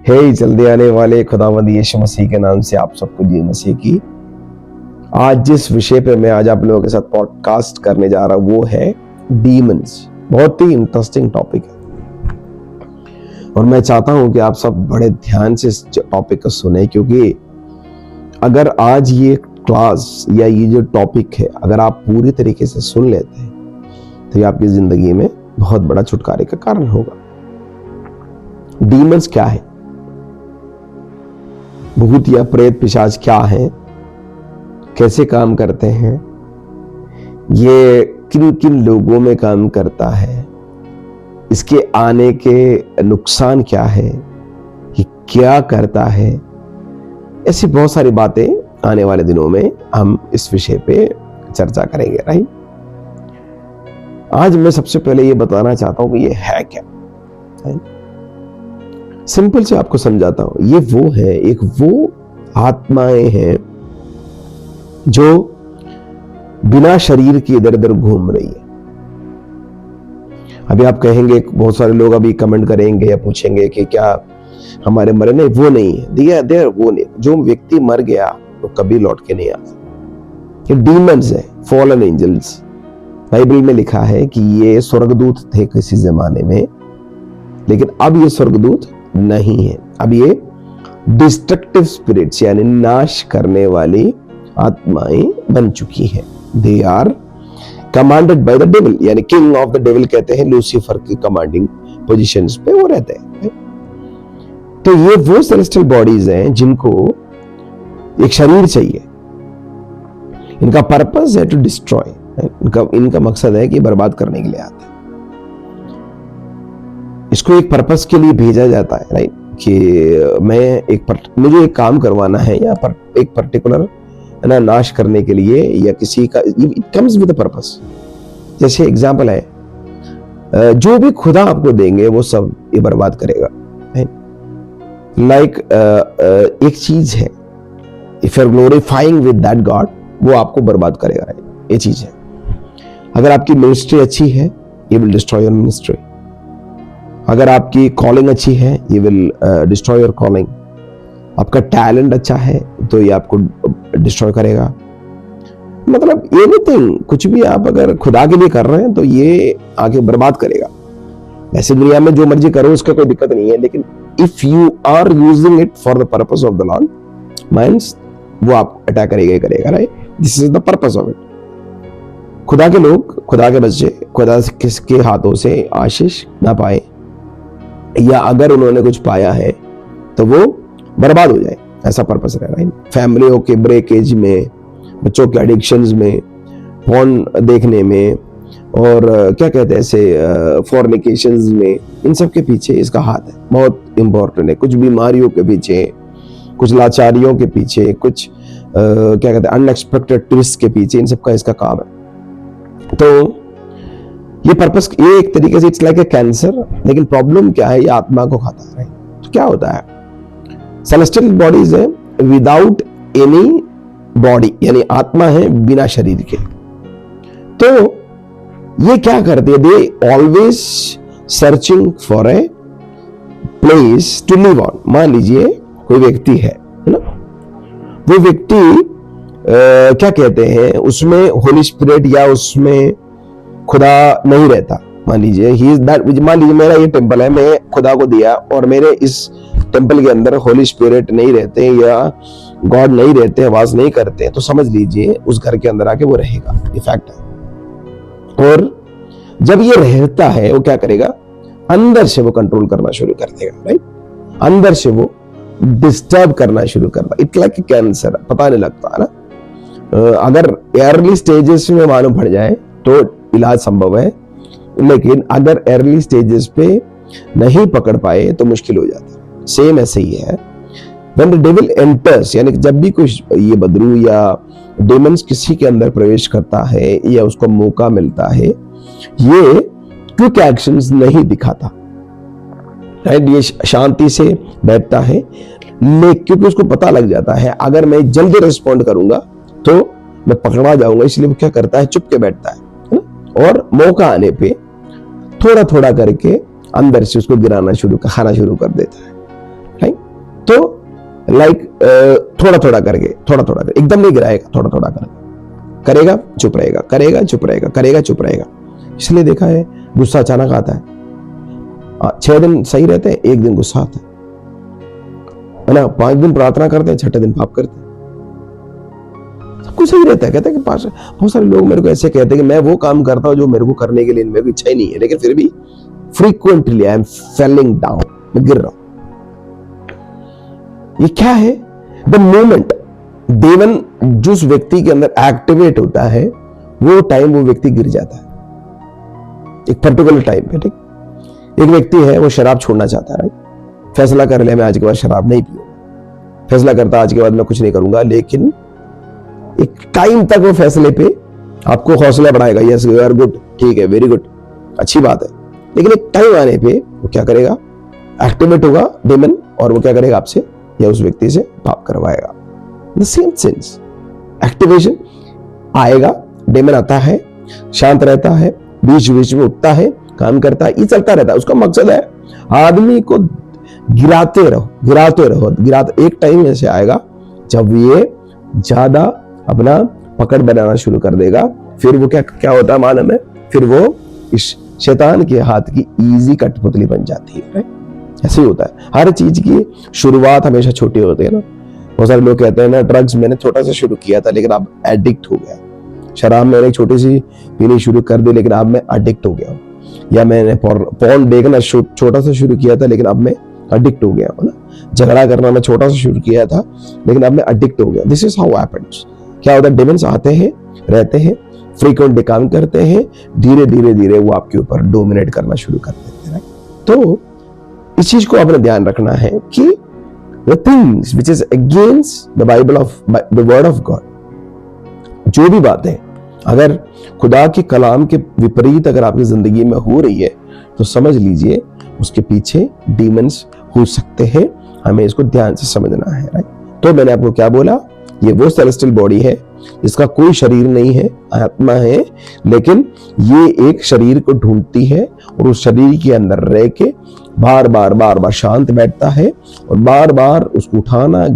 हे जल्दी आने वाले खुदावंद यीशु मसीह के नाम से आप सबको जी मसीह की। आज जिस विषय पे मैं आज आप लोगों के साथ पॉडकास्ट करने जा रहा हूं वो है डीमंस। बहुत ही इंटरेस्टिंग टॉपिक है और मैं चाहता हूं कि आप सब बड़े ध्यान से इस टॉपिक को सुने, क्योंकि अगर आज ये क्लास या ये जो टॉपिक है अगर आप पूरी तरीके से सुन लेते हैं तो ये आपकी जिंदगी में बहुत बड़ा छुटकारे का कारण होगा। डीमंस क्या है, भूत या प्रेत पिशाच क्या है, कैसे काम करते हैं, ये किन किन लोगों में काम करता है, इसके आने के नुकसान क्या है, ये क्या करता है, ऐसी बहुत सारी बातें आने वाले दिनों में हम इस विषय पे चर्चा करेंगे। राइट, आज मैं सबसे पहले ये बताना चाहता हूं कि ये है क्या। सिंपल से आपको समझाता हूं। ये वो है, एक वो आत्माएं हैं जो बिना शरीर के इधर उधर घूम रही है। अभी आप कहेंगे, बहुत सारे लोग अभी कमेंट करेंगे या पूछेंगे कि क्या हमारे मरे? नहीं, वो नहीं है। वो नहीं, जो व्यक्ति मर गया वो कभी लौट के नहीं आता। ये डीमंस है, फॉलन एंजल्स। बाइबल में लिखा है कि ये स्वर्गदूत थे किसी जमाने में, लेकिन अब ये स्वर्गदूत नहीं है। अब ये डिस्ट्रक्टिव स्पिरिट्स यानी नाश करने वाली आत्माएं बन चुकी हैं। They are commanded by the devil, यानी किंग ऑफ द डेविल कहते हैं, लूसीफर की कमांडिंग पोजीशंस पे वो रहते हैं। तो ये वो सेलेस्टियल बॉडीज हैं जिनको एक शरीर चाहिए। इनका पर्पस है टू डिस्ट्रॉय। इनका मकसद है कि बर्बाद करने के लिए आते हैं। इसको एक पर्पस के लिए भेजा जाता है। राइट, कि मुझे एक काम करवाना है या एक पर्टिकुलर नाश करने के लिए, या किसी का it comes with a purpose. जैसे एग्जांपल है, जो भी खुदा आपको देंगे वो सब ये बर्बाद करेगा। लाइक एक चीज है, if you are glorifying with that God, वो आपको बर्बाद करेगा। ये चीज है। अगर आपकी मिनिस्ट्री अच्छी है, ये विल डिस्ट्रॉय योर मिनिस्ट्री। अगर आपकी कॉलिंग अच्छी है, ये विल डिस्ट्रॉय योर कॉलिंग। आपका टैलेंट अच्छा है तो ये आपको डिस्ट्रॉय करेगा। मतलब एनीथिंग, कुछ भी आप अगर खुदा के लिए कर रहे हैं तो ये आगे बर्बाद करेगा। वैसे दुनिया में जो मर्जी करो उसका कोई दिक्कत नहीं है, लेकिन if you are using it for the purpose of the lord, means वो आप अटैक करेगा। Right, this is the purpose of it. खुदा के लोग, खुदा के बच्चे खुदा किसके हाथों से आशीष ना पाए, या अगर उन्होंने कुछ पाया है तो वो बर्बाद हो जाए, ऐसा पर्पस रह रहा है। फैमिलियों के ब्रेकेज में, बच्चों के एडिक्शंस में, फोन देखने में, और क्या कहते हैं ऐसे फॉर्निकेशंस में, इन सब के पीछे इसका हाथ है। बहुत इंपॉर्टेंट है। कुछ बीमारियों के पीछे, कुछ लाचारियों के पीछे, कुछ क्या कहते हैं अनएक्सपेक्टेड ट्विस्ट के पीछे, इन सब का इसका काम है। तो ये पर्पस, ये एक तरीके से इट्स लाइक ए कैंसर। लेकिन प्रॉब्लम क्या है, ये आत्मा को खाता है। तो क्या होता है, सेलेस्टियल बॉडीज है विदाउट एनी बॉडी, यानी आत्मा है बिना शरीर के। तो ये क्या करते हैं, they always searching for a place to live on. मान लीजिए कोई व्यक्ति है ना, वो व्यक्ति क्या कहते हैं, उसमें होली स्पिरिट या उसमें खुदा नहीं रहता। मान लीजिए मान लीजिए मेरा ये टेंपल है, मैं खुदा को दिया और मेरे इस टेंपल के अंदर होली स्पिरिट नहीं रहते या गॉड नहीं रहते, आवाज नहीं करते, तो समझ लीजिए उस घर के अंदर आके वो रहेगा। ये फैक्ट है। और जब ये रहता है, वो क्या करेगा, अंदर से वो कंट्रोल करना शुरू कर देगा। राइट, अंदर से वो डिस्टर्ब करना शुरू करता। इट्स लाइक कैंसर, पता नहीं लगता ना। अगर अर्ली स्टेजेस में मालूम पड़ जाए तो इलाज संभव है, लेकिन अगर अर्ली स्टेजेस पे नहीं पकड़ पाए तो मुश्किल हो जाता है। सेम ऐसे ही है व्हेन द डेविल एंटर्स, यानी जब भी कुछ ये बदरू या डेमन्स किसी के अंदर प्रवेश करता है या उसको मौका मिलता है, ये क्विक एक्शंस नहीं दिखाता। राइट, ये शांति से बैठता है, लेकिन क्योंकि उसको पता लग जाता है अगर मैं जल्दी रिस्पॉन्ड करूंगा तो मैं पकड़ा जाऊंगा, इसलिए वो क्या करता है, चुप के बैठता है ना? और मौका आने पे थोड़ा थोड़ा करके अंदर से उसको गिराना खाना शुरू कर देता है। राइट, लाइक थोड़ा थोड़ा करके, एकदम नहीं गिराएगा, थोड़ा थोड़ा करके करेगा, चुप रहेगा, करेगा चुप रहेगा, करेगा चुप रहेगा। इसलिए देखा है गुस्सा अचानक आता है, 6 दिन सही रहते हैं, 1 दिन गुस्सा आता है ना। 5 दिन प्रार्थना करते हैं, 6ठे दिन पाप करते हैं। सब कुछ सही रहता है। कहते हैं कि पास बहुत सारे लोग मेरे को ऐसे कहते हैं कि मैं वो काम करता हूं जो मेरे को करने के लिए मेरे को इच्छा ही नहीं है, लेकिन फिर भी frequently I am Fehling down, मैं गिर रहा हूं। ये क्या है? द मोमेंट डेमन जिस व्यक्ति के अंदर एक्टिवेट होता है, वो टाइम वो व्यक्ति गिर जाता है, एक पर्टिकुलर टाइम पे। ठीक, एक व्यक्ति है वो शराब छोड़ना चाहता है, राइट। फैसला कर लिया मैं आज के बाद शराब नहीं पीऊंगा, फैसला करता आज के बाद मैं कुछ नहीं करूंगा, लेकिन एक टाइम तक वो फैसले पे आपको हौसला बढ़ाएगा, यस यू आर गुड, ठीक है, वेरी गुड, अच्छी बात है। लेकिन एक टाइम आने पे वो क्या करेगा? एक्टिवेट होगा डेमन, और वो क्या करेगा? आपसे या उस व्यक्ति से पाप करवाएगा। द सेम सेंस, एक्टिवेशन आएगा, डेमन आता है, शांत रहता है, बीच बीच में उठता है, काम करता है, ये चलता रहता है। उसका मकसद है आदमी को गिराते रहो। एक टाइम ऐसे आएगा जब ये ज्यादा अपना पकड़ बनाना शुरू कर देगा, फिर वो क्या होता है मालूम है? फिर वो इस शैतान के हाथ की इजी कठपुतली बन जाती है। ऐसे ही होता है, हर चीज की शुरुआत हमेशा छोटी होती है ना। बहुत सारे लोग कहते हैं ना, ड्रग्स मैंने छोटा सा शुरू किया था लेकिन अब एडिक्ट हो गया, शराब मैंने छोटी सी पीनी शुरू कर दी लेकिन अब मैं एडिक्ट हो गया हूँ, या मैंने पॉर्न देखना छोटा सा शुरू किया था लेकिन अब मैं एडिक्ट हो गया हूँ ना। झगड़ा करना मैं छोटा सा शुरू किया था लेकिन अब मैं एडिक्ट हो गया। This is how happens. क्या होता है? डेमन्स आते हैं, रहते हैं, फ्रीक्वेंटली काम करते हैं, धीरे धीरे वो आपके ऊपर डोमिनेट करना शुरू कर देते हैं। तो इस चीज को आपने ध्यान रखना है कि the things which is against the Bible of the word of God, जो भी बातें अगर खुदा के कलाम के विपरीत अगर आपकी जिंदगी में हो रही है तो समझ लीजिए उसके पीछे डीमंस हो सकते हैं। हमें इसको ध्यान से समझना है, राइट। तो मैंने आपको क्या बोला? ये वो सेलेस्टियल बॉडी है जिसका कोई शरीर नहीं है, आत्मा है, लेकिन ये एक शरीर को ढूंढती है और उस शरीर के अंदर रह के बार बार शांत बैठता है और बार बार उसको उठाना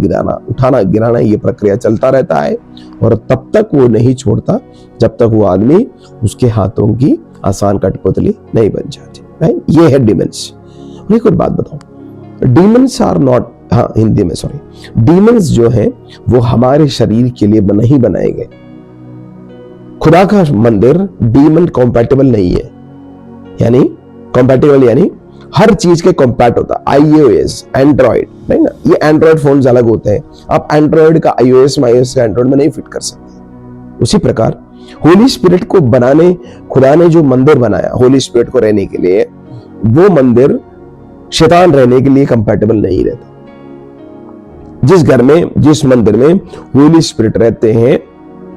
गिराना ये प्रक्रिया चलता रहता है, और तब तक वो नहीं छोड़ता जब तक वो आदमी उसके हाथों की आसान कठपुतली नहीं बन जाती, राइट। ये है डीमंस। एक और बात बताऊं, डीमंस आर नॉट, हिंदी में सॉरी, डीमंस जो है वो हमारे शरीर के लिए नहीं बनाए गए। खुदा का मंदिर डीमन कॉम्पैटिबल नहीं है, यानी कॉम्पैटिबल यानी हर चीज के कॉम्पैट होता है। iOS, एंड्रॉइड, नहीं ना, ये एंड्रॉइड फोन अलग होते हैं, आप एंड्रॉइड का iOS का एंड्रॉइड में नहीं फिट कर सकते। उसी प्रकार होली स्पिरिट को बनाने, खुदा ने जो मंदिर बनाया होली स्पिरिट को रहने के लिए, वो मंदिर शैतान रहने के लिए कंपैटिबल नहीं रहता। जिस घर में, जिस मंदिर में होली स्पिरिट रहते हैं,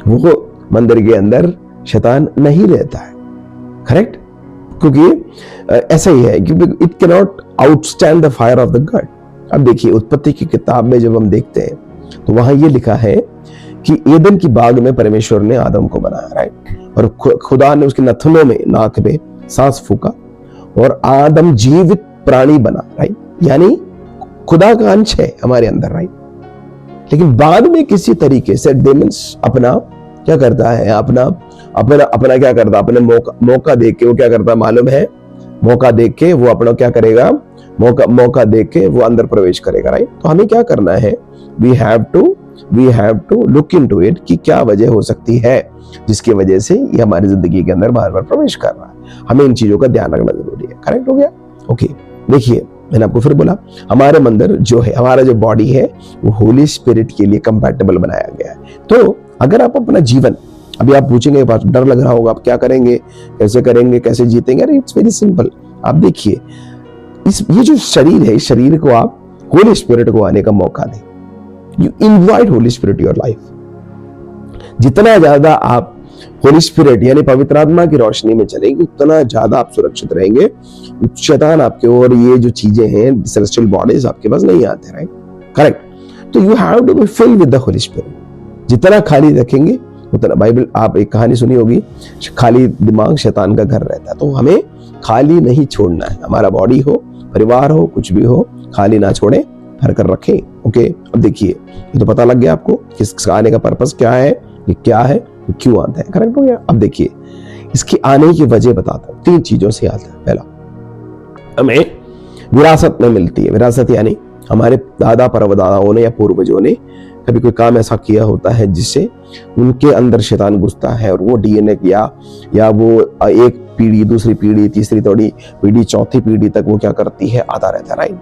वो मंदिर के अंदर शैतान नहीं रहता है, करेक्ट। क्योंकि ऐसा ही है, क्योंकि it can not outstand the fire of the God. अब देखिए उत्पत्ति की किताब में जब हम देखते हैं तो वहां ये लिखा है कि एदन की बाग में परमेश्वर ने आदम को बनाया, राइट, और खुदा ने उसके नथनों में, नाक में सांस फूका और आदम जीवित प्राणी बना, राइट, यानी खुदा का अंश है हमारे अंदर, राइट। लेकिन बाद में किसी तरीके से डेमन्स अपना क्या करता है, अपना क्या करता है, अपने मौका देख के वो क्या करता है मालूम है? मौका देख के वो अपना क्या करेगा? मौका देख के वो अंदर प्रवेश करेगा, राइट। तो हमें क्या करना है? We have to look into it कि क्या वजह हो सकती है जिसकी वजह से ये हमारी जिंदगी के अंदर बार बार प्रवेश कर रहा है। हमें इन चीजों का ध्यान रखना जरूरी है, करेक्ट हो गया? ओके, देखिए मैंने आपको फिर बोला, हमारे मंदिर जो है, हमारा जो बॉडी है, वो होली स्पिरिट के लिए कंपैटिबल बनाया गया है। तो अगर आप अपना जीवन, अभी आप पूछेंगे, डर लग रहा होगा, आप क्या करेंगे, कैसे करेंगे, कैसे जीतेंगे? अरे इट्स वेरी सिंपल। आप देखिए, ये जो शरीर है, इस शरीर को आप होली स्पिरिट को आने का मौका दें। You invite Holi spirit your life. जितना ज्यादा आप होली स्पिरिट यानी पवित्र आत्मा की रोशनी में चलेंगे, उतना ज्यादा आप सुरक्षित रहेंगे। शैतान आपके और ये जो चीजें हैं, सेलेस्टियल बॉडीज आपके पास नहीं आते, राइट, करेक्ट। तो you have to be filled with the holy spirit. जितना खाली रखेंगे उतना, बाइबल, आप एक कहानी सुनी होगी, खाली दिमाग शैतान का घर रहता है। तो हमें खाली नहीं छोड़ना है, हमारा बॉडी हो, परिवार हो, कुछ भी हो, खाली ना छोड़े, भर कर रखे। ओके, अब देखिए ये तो पता लग गया आपको किस आने का पर्पस क्या है, ये क्या है, ये क्यों आता है, करेक्ट हो गया। अब देखिए इसकी आने की वजह बताता हूं, 3 चीजों से आता है। पहला, हमें विरासत में मिलती है। विरासत यानी हमारे दादा परदादाओं ने या पूर्वजों ने कभी कोई काम ऐसा किया होता है जिससे उनके अंदर शैतान घुसता है और वो डीएनए या वो एक पीढ़ी, दूसरी पीढ़ी, तीसरी पीढ़ी, चौथी पीढ़ी तक वो क्या करती है, आता रहता है, राइट।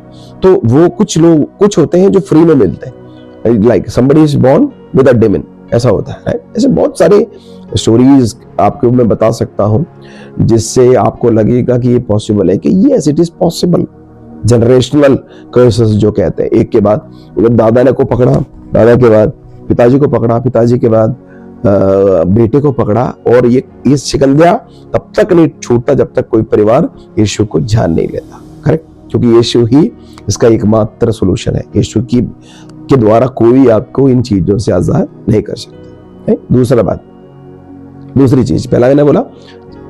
तो वो कुछ होते हैं जो फ्री में मिलते हैं, like somebody is born with a demon, ऐसा होता है, राइट। ऐसे बहुत सारे स्टोरीज आपको मैं बता सकता हूं जिससे आपको लगेगा कि ये पॉसिबल है, कि yes it is possible. Generational curses जो कहते हैं, एक के बाद दादा ने को पकड़ा, दादा के बाद पिताजी को पकड़ा, पिताजी के बाद बेटे को पकड़ा, और ये शिकंजा तब तक नहीं छूटता जब तक कोई परिवार यीशु को जान नहीं लेता, करेक्ट। क्योंकि यीशु ही इसका एकमात्र सोल्यूशन है। यीशु के द्वारा कोई आपको इन चीजों से आजाद नहीं कर सकता। दूसरी चीज, पहला मैंने बोला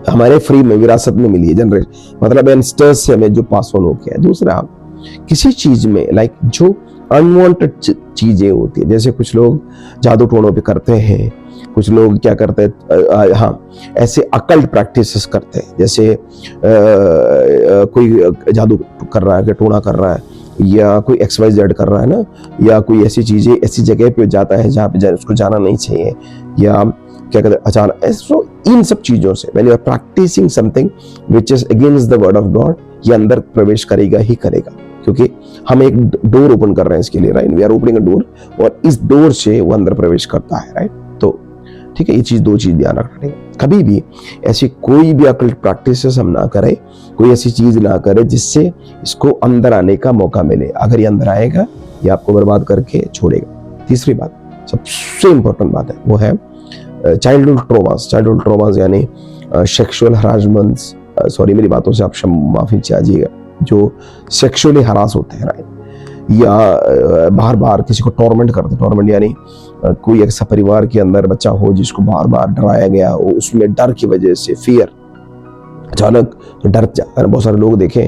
हमारे फ्री में, विरासत में मिली है, जनरेशन मतलब एंसेस्टर्स से हमें जो पास ऑन हो गया है। दूसरा, किसी चीज में लाइक जो अनवांटेड चीजें होती है, जैसे कुछ लोग जादू टोनों पे करते हैं, कुछ लोग क्या करते हैं, हाँ ऐसे अकल्ट प्रैक्टिसेस करते हैं, जैसे कोई जादू कर रहा है, कि टोना कर रहा है, या कोई XYZ कर रहा है ना, या कोई ऐसी चीजें ऐसी जगह पे जाता है जहाँ पे उसको जाना नहीं चाहिए, या क्या कहते हैं अचानक, सो इन सब चीजों से when you are practicing something which is against the word of God, ये अंदर प्रवेश करेगा ही करेगा, क्योंकि हम एक डोर ओपन कर रहे हैं इसके लिए, right. We are opening a door, और इस डोर से वो अंदर प्रवेश करता है, राइट। तो ठीक है, ये चीज, 2 चीज ध्यान रखना है। कभी भी ऐसी कोई भी अकल्ट प्रैक्टिसेस हम ना करें, कोई ऐसी चीज ना करें जिससे इसको अंदर आने का मौका मिले। अगर ये अंदर आएगा, ये आपको बर्बाद करके छोड़ेगा। तीसरी बात, सबसे इंपॉर्टेंट बात है, वो है चाइल्डहुड ट्रॉमास यानी सेक्सुअल हरासमेंट्स, सॉरी मेरी बातों से आप माफी चाहिएगा, जो सेक्सुअली हरास होते हैं, राइट, या बार बार किसी को टॉर्मेंट करते। टॉर्मेंट यानी कोई ऐसा परिवार के अंदर बच्चा हो जिसको बार बार डराया गया हो, उसमें डर की वजह से, फियर, अचानक डर जाता है। बहुत सारे लोग देखे,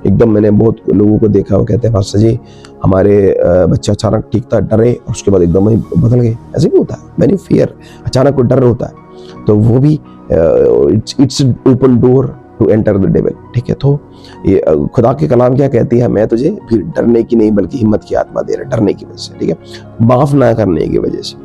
एकदम मैंने बहुत लोगों को देखा, वो कहते हैं पास्टर जी हमारे बच्चा अचानक ठीक था, डरे और उसके बाद एकदम ही बदल गए। ऐसे भी होता है, मैंने फियर, अचानक कोई डर होता है, तो वो भी it's open door to enter the devil, ठीक है। तो ये खुदा के कलाम क्या कहती है, मैं तुझे फिर डरने की नहीं बल्कि हिम्मत की आत्मा दे रहा, डरने की वजह से, ठीक है, माफ ना करने की वजह से।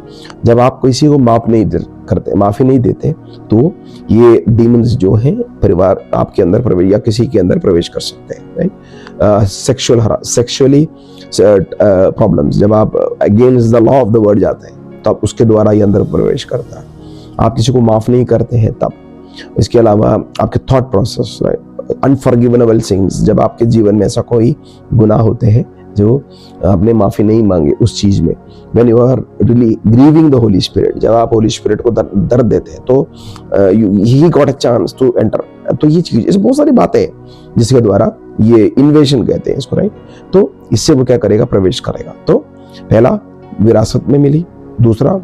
जब आप किसी को माफ नहीं करते, माफी नहीं देते, तो ये डीमंस जो हैं परिवार आपके अंदर प्रवेश या किसी के अंदर प्रवेश कर सकते हैं, राइट। सेक्सुअली प्रॉब्लम्स, जब आप against the law of the word जाते हैं तब उसके द्वारा ये अंदर प्रवेश करता है। आप किसी को माफ नहीं करते हैं तब। इसके अलावा आपके thought process, right, unforgivable things, जब आपके जीवन में ऐसा कोई गुनाह होते हैं जो आपने माफी नहीं मांगे उस चीज में, when you are really grieving the holy spirit, जब आप होली स्पिरिट को दर्द देते हैं, तो he got a chance to enter. तो ये चीज, ऐसे बहुत सारी बातें हैं जिसके द्वारा ये इन्वेशन कहते हैं इसको, राइट। तो इससे वो क्या करेगा, प्रवेश करेगा। तो पहला विरासत में मिली, दूसरा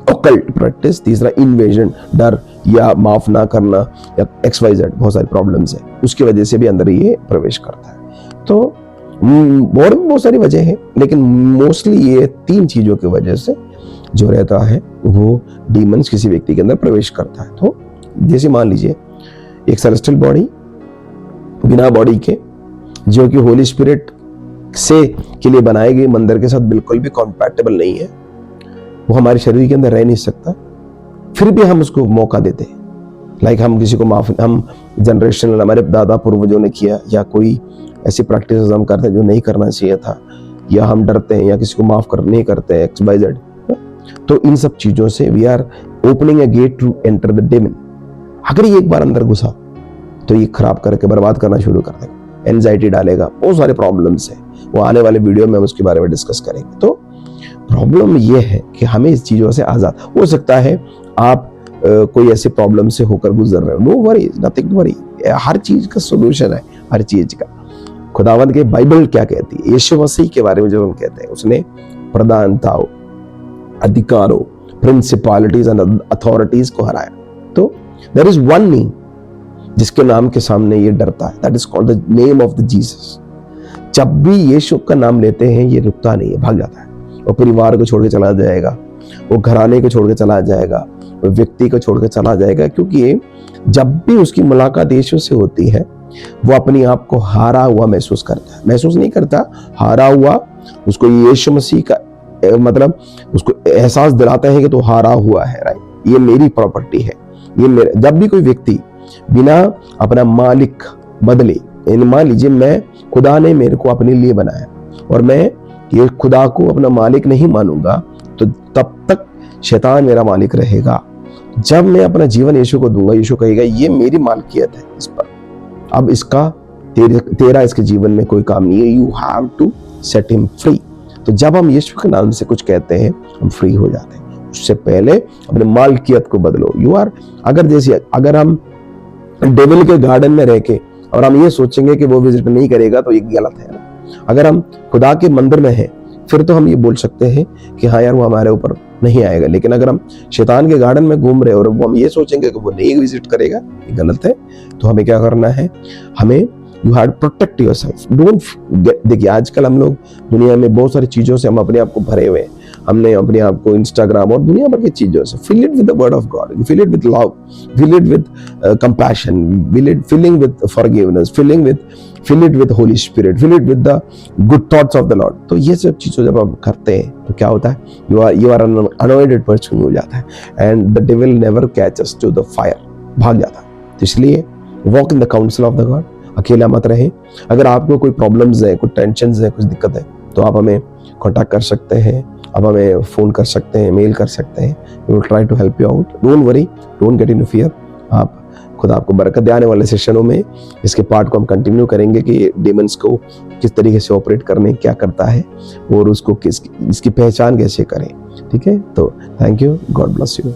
ऑकल्ट प्रैक्टिस, तीसरा इन्वेजन, डर या माफ ना करना, या XYZ बहुत सारी प्रॉब्लम्स है, उसकी वजह से भी अंदर ये प्रवेश करता है। तो और बहुत सारी वजह है, लेकिन मोस्टली ये 3 चीजों की वजह से जो रहता है वो डीमंस किसी व्यक्ति के अंदर प्रवेश करता है। तो जैसे मान लीजिए एक सेलेस्टियल बॉडी बिना बॉडी के, जो कि होली स्पिरिट से के लिए बनाए गए मंदिर के साथ बिल्कुल भी कॉम्पैटिबल नहीं है, वो हमारे शरीर के अंदर रह नहीं सकता, फिर भी हम उसको मौका देते हैं। लाइक हम किसी को माफ, हम जनरेशन हमारे दादा पूर्वजों ने किया, या कोई ऐसी प्रैक्टिस हम करते हैं जो नहीं करना चाहिए था, या हम डरते हैं, या किसी को माफ नहीं करते हैं, XYZ। तो इन सब चीजों से we are opening a gate to enter the demon. अगर ये एक बार अंदर घुसा तो ये खराब करके बर्बाद करना शुरू कर देगा, एंजाइटी डालेगा, बहुत सारे प्रॉब्लम्स है, वो आने वाले वीडियो में हम उसके बारे में डिस्कस करेंगे। तो प्रॉब्लम ये है कि हमें इस चीजों से आजाद हो सकता है। आप कोई ऐसे प्रॉब्लम से होकर गुजर रहे हो, no worry, nothing to worry, हर चीज का सोल्यूशन है, हर चीज का। खुदावंद के बाइबल क्या कहती है, यीशु मसीह के बारे में जब हम कहते हैं, उसने प्रधानताओं, अधिकारों, प्रिंसिपलिटीज एंड अथॉरिटीज को हराया। तो देयर इज वन नेम जिसके नाम के सामने ये डरता है, that is called the name of the Jesus. जब भी यीशु का नाम लेते हैं ये रुकता नहीं है, भाग जाता है। वो परिवार को छोड़ के चला जाएगा, वो घराने को छोड़ के चला जाएगा, वो व्यक्ति को छोड़ के चला जाएगा, क्योंकि जब भी उसकी मुलाकात यीशु से होती है वो अपने आप को हारा हुआ महसूस करता है। महसूस नहीं करता, हारा हुआ। उसको यीशु मसीह का मतलब उसको एहसास दिलाता है कि तो हारा हुआ है, राइट, ये मेरी प्रॉपर्टी है, ये मेरे। जब भी कोई व्यक्ति बिना अपना मालिक बदले, मान लीजिए मैं, खुदा ने मेरे को अपने लिए बनाया और मैं ये खुदा को अपना मालिक नहीं मानूंगा, तो तब तक शैतान मेरा मालिक रहेगा। जब मैं अपना जीवन यीशु को दूंगा, यीशु कहेगा ये मेरी मालकियत है इस पर, अब इसका तेरा इसके जीवन में कोई काम नहीं है, you have to set him free. तो जब हम यीशु के नाम से कुछ कहते हैं हम फ्री हो जाते हैं। उससे पहले अपने मालकियत को बदलो। यू आर, अगर हम डेविल के गार्डन में रह के और हम ये सोचेंगे कि वो विजिट नहीं करेगा तो ये गलत है ना। अगर हम खुदा के मंदिर में हैं फिर तो हम ये बोल सकते हैं कि हाँ यार वो हमारे ऊपर नहीं आएगा, लेकिन अगर हम शैतान के गार्डन में घूम रहे और वो हम ये सोचेंगे कि वो नहीं विजिट करेगा, ये गलत है। तो हमें क्या करना है, हमें you have to protect yourself. Don't, देखिए आजकल हम लोग दुनिया में बहुत सारी चीजों से हम अपने आप को भरे हुए हैं। हमने अपने आप को इंस्टाग्राम और दुनिया भर की चीजों से, fill it with the word of God, fill it with love, fill it with compassion, filling with forgiveness, fill it with Holy Spirit, fill it with the good thoughts of the Lord। तो ये सब चीज़ों जब आप करते हैं तो क्या होता है, you are an anointed person हो जाता है, and the devil never catches to the fire, भाग जाता है। तो इसलिए walk in the counsel of the God, अकेला मत रहे। अगर आपको कोई प्रॉब्लम्स है, कोई टेंशन्स है, कुछ दिक्कत है, तो आप हमें कॉन्टैक्ट कर सकते हैं, आप हमें फ़ोन कर सकते हैं, मेल कर सकते हैं। We will try to help you out. Don't worry, don't get in fear. आप खुद आपको बरकत दे। आने वाले सेशनों में इसके पार्ट को हम कंटिन्यू करेंगे कि डेमन्स को किस तरीके से ऑपरेट करने, क्या करता है और उसको इसकी पहचान कैसे करें। ठीक है, तो thank you, God bless you.